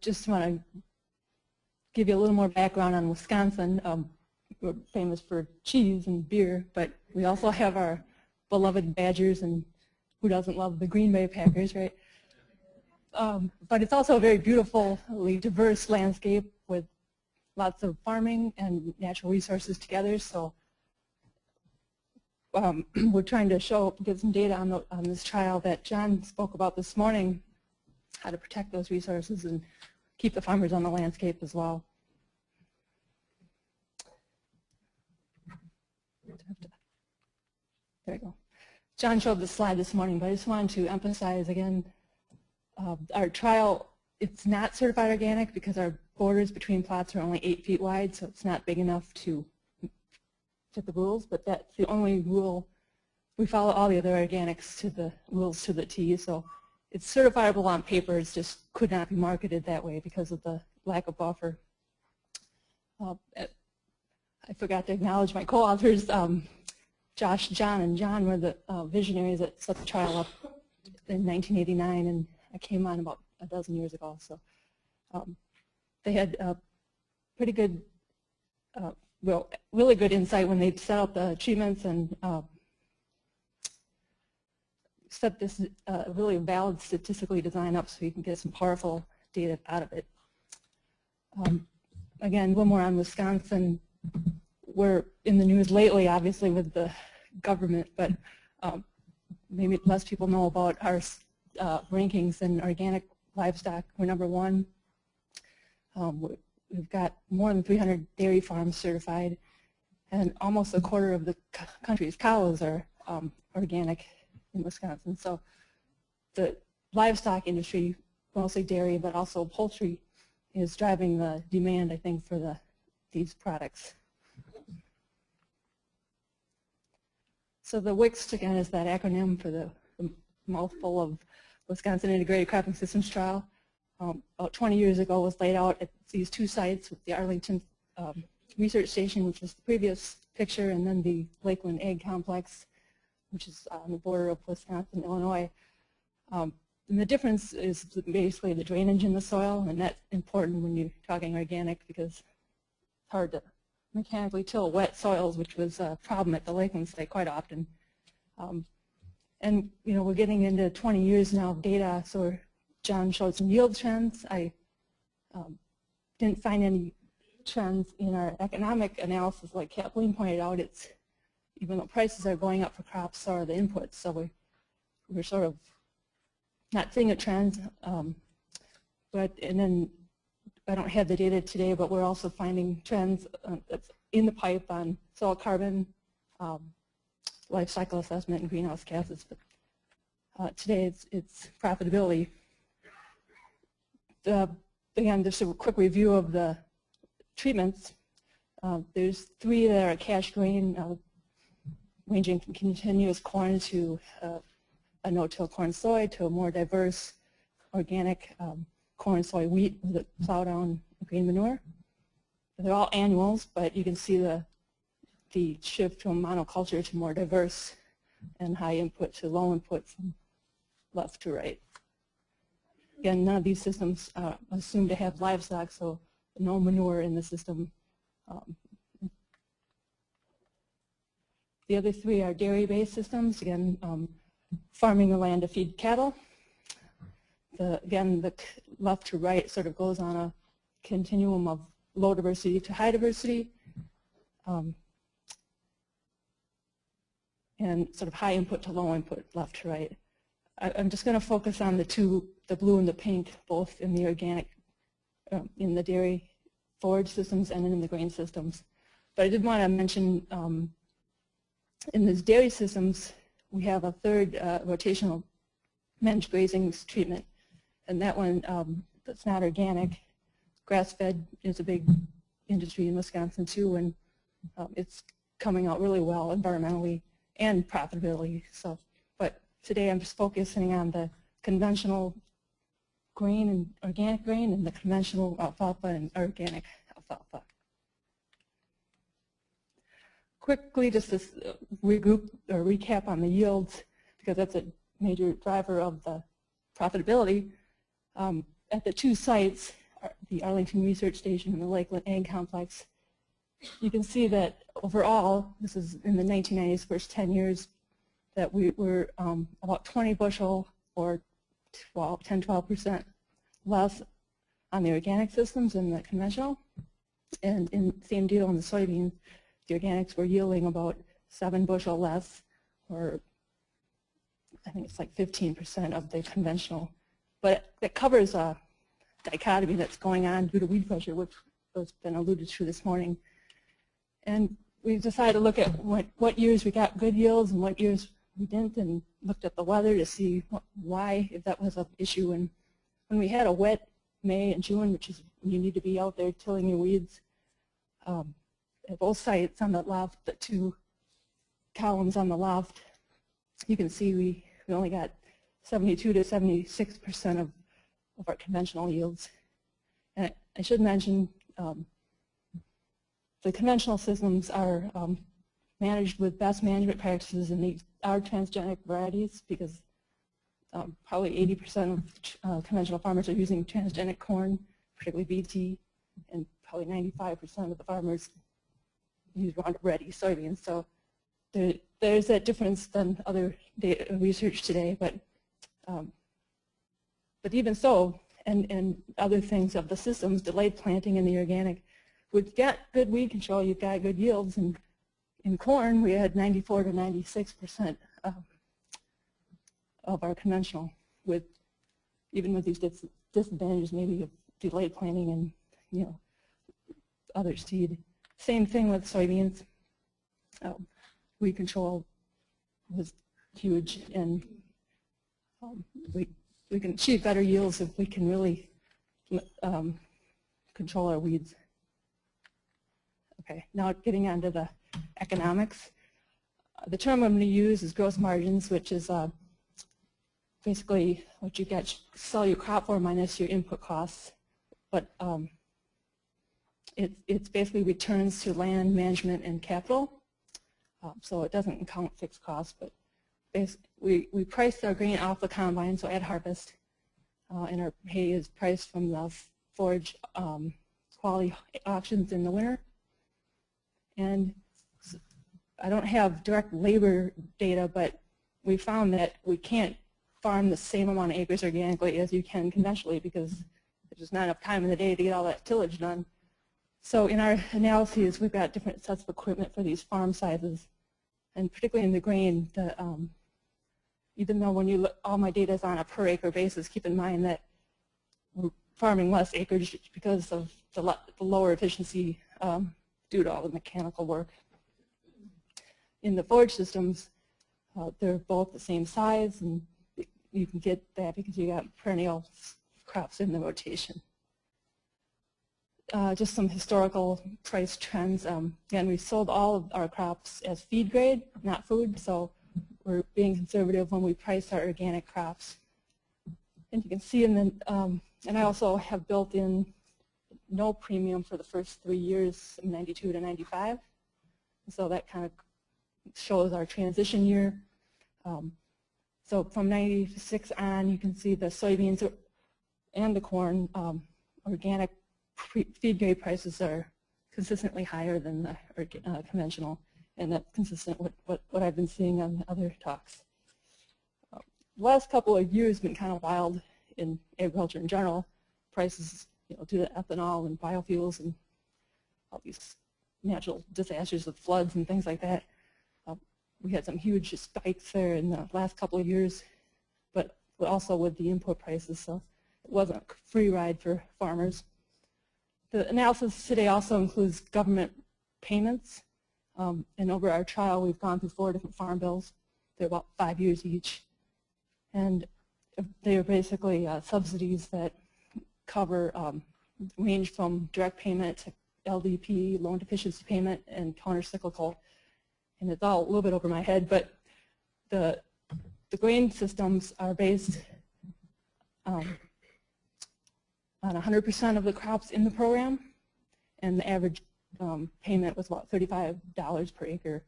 Just want to give you a little more background on Wisconsin. We're famous for cheese and beer, but we also have our beloved Badgers, and who doesn't love the Green Bay Packers, right? But it's also a very beautifully diverse landscape with lots of farming and natural resources together. So we're trying to get some data on this trial that John spoke about this morning, how to protect those resources and keep the farmers on the landscape as well. There we go. John showed the slide this morning, but I just wanted to emphasize again, our trial, it's not certified organic because our borders between plots are only 8 feet wide, so it's not big enough to fit the rules, but that's the only rule. We follow all the other organics to the rules to the T, so it's certifiable on paper, it just could not be marketed that way because of the lack of buffer. I forgot to acknowledge my co-authors. Josh, John, and John were the visionaries that set the trial up in 1989, and I came on about a dozen years ago. So they had pretty good, well, really good insight when they set up the treatments and set this really valid statistically design up so you can get some powerful data out of it. Again, one more on Wisconsin. We're in the news lately, obviously, with the government, but maybe less people know about our rankings in organic livestock. We're #1. We've got more than 300 dairy farms certified, and almost a quarter of the country's cows are organic in Wisconsin. So the livestock industry, mostly dairy, but also poultry, is driving the demand, I think, for these products. So the WICST, again, is that acronym for the mouthful of Wisconsin Integrated Cropping Systems Trial. About 20 years ago was laid out at these 2 sites with the Arlington Research Station, which was the previous picture, and then the Lakeland Ag Complex, which is on the border of Wisconsin and Illinois. And the difference is basically the drainage in the soil, and that's important when you're talking organic because it's hard to mechanically till wet soils, which was a problem at the Lakeland site quite often. And you know, we're getting into 20 years now of data, so John showed some yield trends. I didn't find any trends in our economic analysis, like Kathleen pointed out. It's even though prices are going up for crops, so are the inputs. So we're sort of not seeing a trend. And then I don't have the data today, but we're also finding trends that's in the pipe on soil carbon, life cycle assessment, and greenhouse gases. But today it's profitability. Again, just a quick review of the treatments. There's 3 that are cash grain, ranging from continuous corn to a no-till corn soy to a more diverse organic corn, soy, wheat with a plow down green manure. They're all annuals, but you can see the shift from monoculture to more diverse and high input to low input from left to right. Again, none of these systems are assumed to have livestock, so no manure in the system. The other 3 are dairy-based systems, again, farming the land to feed cattle. Again, the left to right sort of goes on a continuum of low diversity to high diversity, and sort of high input to low input, left to right. I'm just going to focus on the 2, the blue and the pink, both in the organic, in the dairy forage systems and in the grain systems. But I did want to mention in these dairy systems, we have a 3rd rotational managed grazing treatment. And that one, that's not organic. Grass-fed is a big industry in Wisconsin too, and it's coming out really well environmentally and profitably. So, but today I'm just focusing on the conventional grain and organic grain and the conventional alfalfa and organic alfalfa. Quickly, just to regroup or recap on the yields, because that's a major driver of the profitability. at the two sites, the Arlington Research Station and the Lakeland Ag Complex, you can see that overall, this is in the 1990s, first 10 years, that we were about 20 bushel or 10–12% less on the organic systems than the conventional. And in same deal on the soybean, the organics were yielding about 7 bushel less, or I think it's like 15% of the conventional. But that covers a dichotomy that's going on due to weed pressure, which has been alluded to this morning. And we decided to look at what years we got good yields and what years we didn't, and looked at the weather to see why, if that was an issue. And when we had a wet May and June, which is when you need to be out there tilling your weeds, at both sites on the left, the two columns on the left, you can see we only got 72 to 76% of our conventional yields. And I should mention the conventional systems are managed with best management practices, and these are transgenic varieties because probably 80% of conventional farmers are using transgenic corn, particularly BT, and probably 95% of the farmers use Roundup Ready soybeans. So there's that difference than other research today, but even so, and other things of the systems, delayed planting in the organic, we've got good weed control, you've got good yields, and in corn we had 94 to 96% of our conventional, even with these disadvantages maybe of delayed planting and other seed. Same thing with soybeans. Weed control was huge, and we can achieve better yields if we can really control our weeds. Okay, now getting on to the economics. The term I'm going to use is gross margins, which is basically what you get sell your crop for minus your input costs. But it's basically returns to land management and capital. So it doesn't count fixed costs, but we price our grain off the combine, so at harvest, and our hay is priced from the forage quality auctions in the winter. And I don't have direct labor data, but we found that we can't farm the same amount of acres organically as you can conventionally because there's just not enough time in the day to get all that tillage done. So in our analyses, we've got different sets of equipment for these farm sizes, and particularly in the grain, even though when you look, all my data is on a per acre basis, keep in mind that we're farming less acreage because of the lower efficiency due to all the mechanical work. In the forage systems, they're both the same size, and you can get that because you got perennial crops in the rotation. Just some historical price trends. Again, we sold all of our crops as feed grade, not food, so we're being conservative when we price our organic crops. And you can see in the, and I also have built in no premium for the first 3 years, 92 to 95. So that kind of shows our transition year. So from 96 on, you can see the soybeans and the corn organic feed grade prices are consistently higher than the conventional, and that's consistent with what I've been seeing on other talks. The last couple of years have been kind of wild in agriculture in general. Prices, due to ethanol and biofuels and all these natural disasters with floods and things like that. We had some huge spikes there in the last couple of years, but also with the input prices, so it wasn't a free ride for farmers. The analysis today also includes government payments, and over our trial we've gone through 4 different farm bills. They're about 5 years each, and they are basically subsidies that cover range from direct payment to LDP, loan deficiency payment, and countercyclical. And it's all a little bit over my head, but the grain systems are based on 100% of the crops in the program, and the average payment was about $35 per acre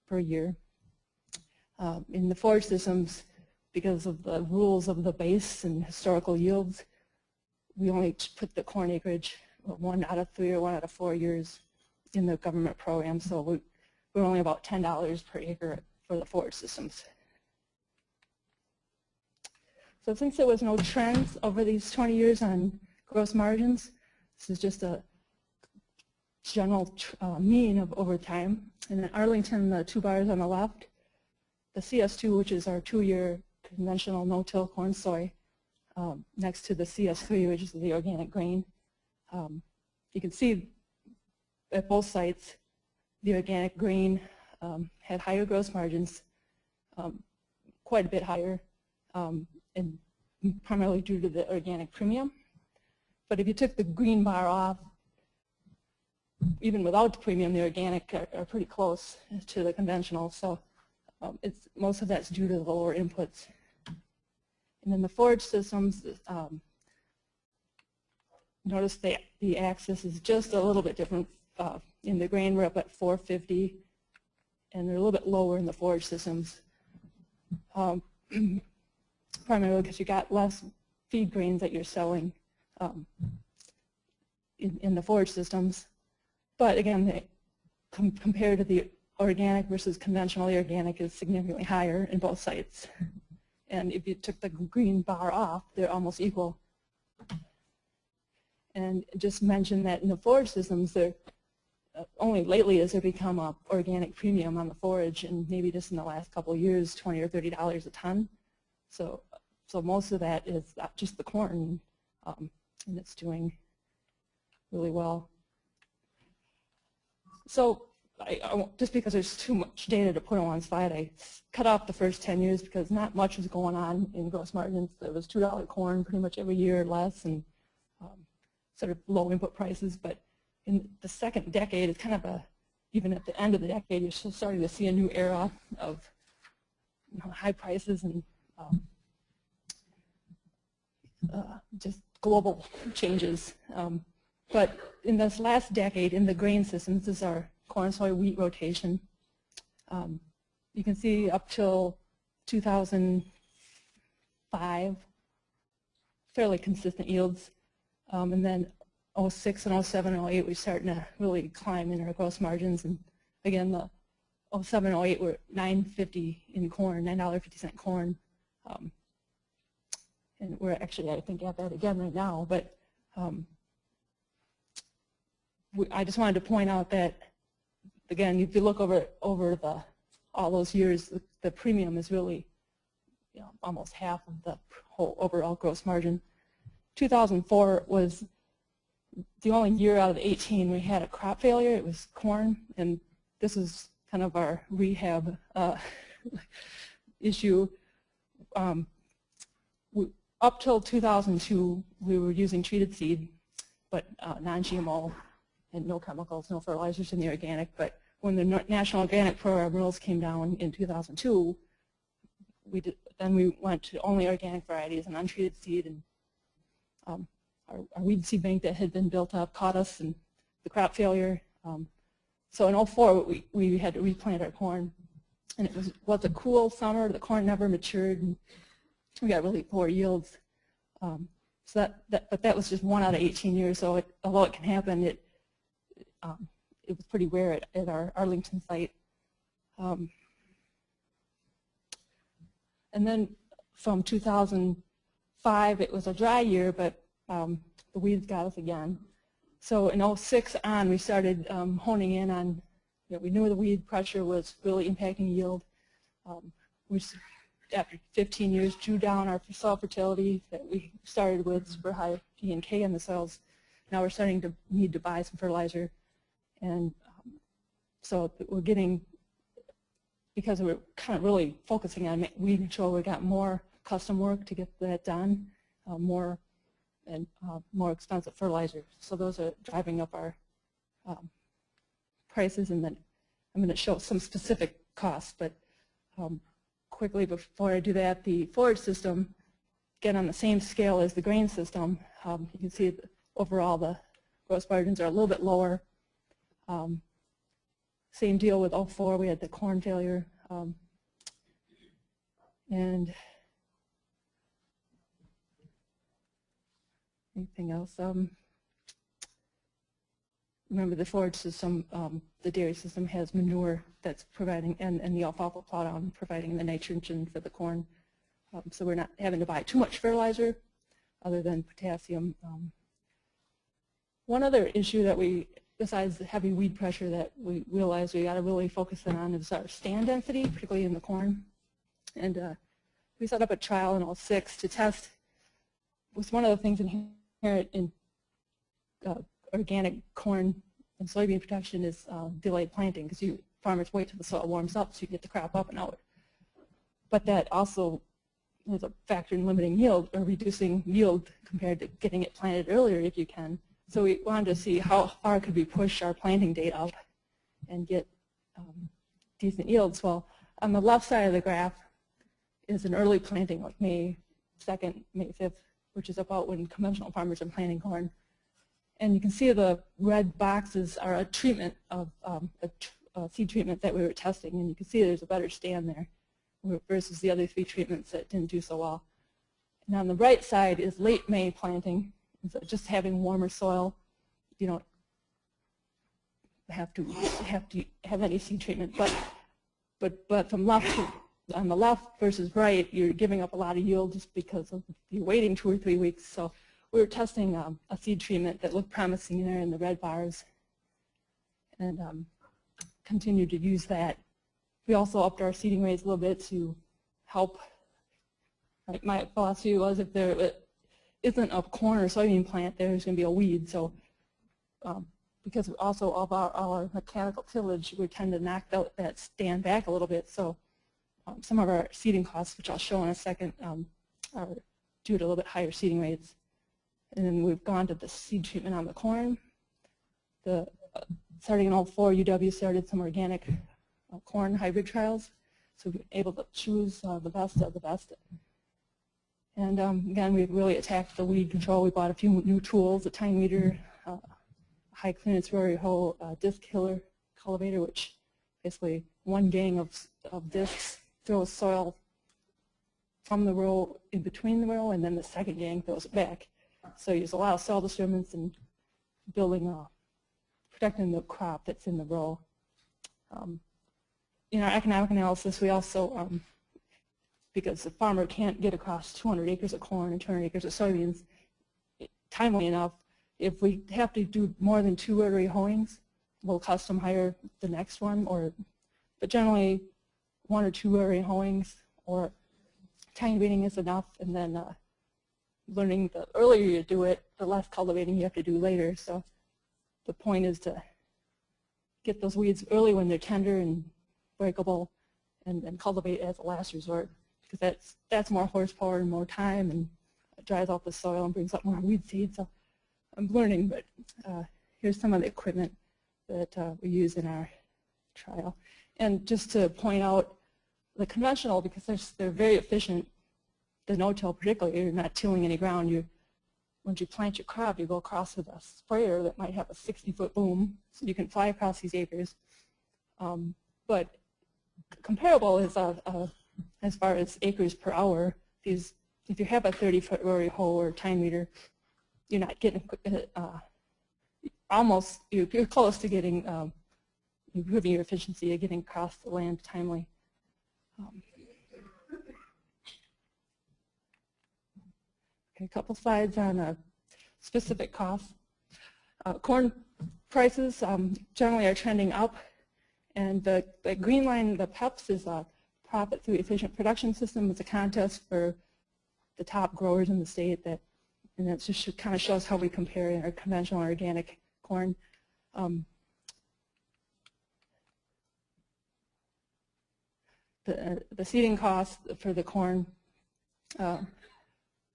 per year. In the forage systems, because of the rules of the base and historical yields, we only put the corn acreage 1 out of 3 or 1 out of 4 years in the government program, so we're only about $10 per acre for the forage systems. So since there was no trends over these 20 years on gross margins, this is just a general mean of over time. And in Arlington, the 2 bars on the left, the CS2, which is our 2-year conventional no-till corn soy, next to the CS3, which is the organic grain. You can see at both sites the organic grain had higher gross margins, quite a bit higher, and primarily due to the organic premium. But if you took the green bar off, even without the premium, the organic are pretty close to the conventional. So most of that's due to the lower inputs. And then the forage systems, notice the axis is just a little bit different. In the grain, we're up at 450, and they're a little bit lower in the forage systems, primarily because you got less feed grains that you're selling in the forage systems. But again, compared to the organic versus conventional, the organic is significantly higher in both sites. And if you took the green bar off, they're almost equal. And just mention that in the forage systems, they're only lately has there become an organic premium on the forage, and maybe just in the last couple of years, $20 or $30 a ton. So most of that is just the corn, and it's doing really well. So just because there's too much data to put on one slide, I cut off the first 10 years because not much was going on in gross margins. There was $2 corn pretty much every year or less, and sort of low input prices. But in the second decade, it's kind of even at the end of the decade, you're starting to see a new era of high prices and just global changes. But in this last decade, in the grain systems, this is our corn, soy, wheat rotation. You can see up till 2005, fairly consistent yields. And then 06 and 07 and 08, we're starting to really climb in our gross margins. And again, the 07 and 08 were $9.50 in corn, $9.50 corn. And we're actually, I think, at that again right now. But I just wanted to point out that, again, if you look over all those years, the premium is really almost half of the whole overall gross margin. 2004 was the only year out of 18 we had a crop failure. It was corn, and this is kind of our rehab issue. Up till 2002, we were using treated seed, but non-GMO and no chemicals, no fertilizers in the organic. But when the National Organic Program rules came down in 2002, then we went to only organic varieties and untreated seed, and our weed seed bank that had been built up caught us in the crop failure. So in 04, we had to replant our corn, and it was a cool summer. The corn never matured, and we got really poor yields. But that was just 1 out of 18 years. So although it can happen, it was pretty rare at our Arlington site. And then from 2005, it was a dry year, but the weeds got us again. So in 06 on, we started honing in on, we knew the weed pressure was really impacting yield. We, after 15 years, drew down our soil fertility that we started with super high P and K in the soils. Now we're starting to need to buy some fertilizer. And so we're getting, because we're kind of really focusing on weed control, we got more custom work to get that done, more expensive fertilizer. So those are driving up our prices, and then I'm going to show some specific costs. But quickly before I do that, the forage system, again on the same scale as the grain system, you can see overall the gross margins are a little bit lower. Same deal with 04, we had the corn failure. And Anything else? Remember the forage system, the dairy system has manure that's providing, and the alfalfa plow down providing the nitrogen for the corn. So we're not having to buy too much fertilizer other than potassium. One other issue that we, besides the heavy weed pressure, that we realize we got to really focus in on is our stand density, particularly in the corn. And we set up a trial in 06 to test. Was one of the things inherent in organic corn and soybean production is delayed planting, because farmers wait till the soil warms up so you get the crop up and out. But that also is a factor in limiting yield or reducing yield compared to getting it planted earlier if you can. So we wanted to see how far could we push our planting date up and get decent yields. Well, on the left side of the graph is an early planting, like May 2nd, May 5th, which is about when conventional farmers are planting corn. And you can see the red boxes are a treatment of a seed treatment that we were testing, and you can see there's a better stand there versus the other 3 treatments that didn't do so well. And on the right side is late May planting, so just having warmer soil. You don't have to have any seed treatment, but from left to on the left versus right, you're giving up a lot of yield just because of you're waiting 2 or 3 weeks. So we were testing a seed treatment that looked promising there in the red bars, and continued to use that. We also upped our seeding rates a little bit to help. Like my philosophy was, if there isn't a corn or soybean plant, there's going to be a weed. So because also of our mechanical tillage, we tend to knock that stand back a little bit. So some of our seeding costs, which I'll show in a second, are due to a little bit higher seeding rates. And then we've gone to the seed treatment on the corn. Starting in 04, UW started some organic corn hybrid trials. So we've been able to choose the best of the best. And again, we've really attacked the weed control. We bought a few new tools, a tine weeder, high clearance rotary hoe, disc killer cultivator, which basically one gang of discs throws soil from the row in between the row, and then the second gang throws it back. So you use a lot of soil disturbance and building, protecting the crop that's in the row. In our economic analysis, we also, because the farmer can't get across 200 acres of corn and 200 acres of soybeans timely enough, if we have to do more than 2 rotary hoeings, we'll custom hire the next one, but generally 1 or 2 rotary hoeings or tine weeding is enough, and then learning the earlier you do it, the less cultivating you have to do later. So the point is to get those weeds early when they're tender and breakable, and cultivate as a last resort, because that's more horsepower and more time, and it dries off the soil and brings up more weed seed. So I'm learning, but here's some of the equipment that we use in our trial. And just to point out, the conventional, because they're very efficient, the no-till particularly, you're not tilling any ground. Once you plant your crop, you go across with a sprayer that might have a 60-foot boom, so you can fly across these acres. But comparable is as far as acres per hour. If you have a 30-foot rotary hoe or tine weeder, you're not getting you're close to getting improving your efficiency of getting across the land timely. A couple slides on specific costs. Corn prices generally are trending up, and the green line, the PEPS, is a profit through efficient production system. It's a contest for the top growers in the state, and that just kind of shows how we compare in our conventional and organic corn. The seeding cost for the corn,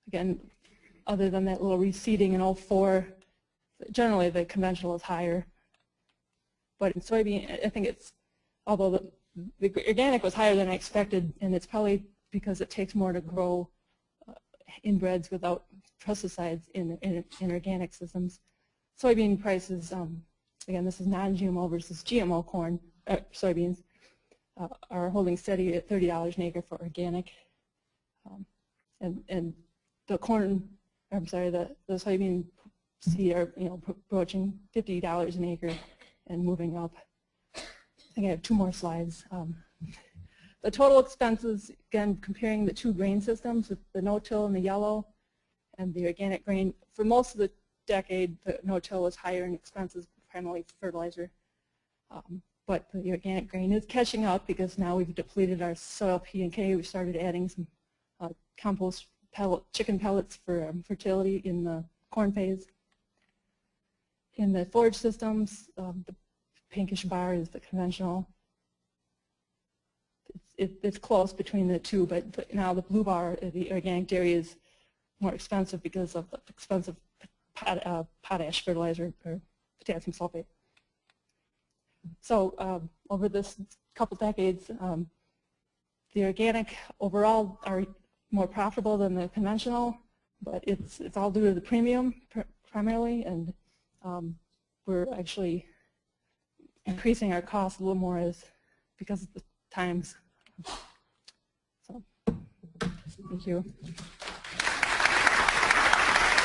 again, other than that little reseeding in 04, generally the conventional is higher. But in soybean, I think although the organic was higher than I expected, and it's probably because it takes more to grow inbreds without pesticides in organic systems. Soybean prices, again, this is non-GMO versus GMO corn, soybeans, are holding steady at $30 an acre for organic. And the corn I'm sorry, the soybean seed are approaching $50 an acre and moving up. I think I have 2 more slides. The total expenses, again, comparing the 2 grain systems, with the no-till in the yellow and the organic grain. For most of the decade, the no-till was higher in expenses, primarily fertilizer. But the organic grain is catching up because now we've depleted our soil P&K. We started adding some compost chicken pellets for fertility in the corn phase. In the forage systems, the pinkish bar is the conventional. It's close between the 2, but now the blue bar, the organic dairy, is more expensive because of the expensive potash fertilizer or potassium sulfate. So over this couple decades, the organic overall are more profitable than the conventional, but it's all due to the premium primarily, and we're actually increasing our costs a little more because of the times. So, thank you.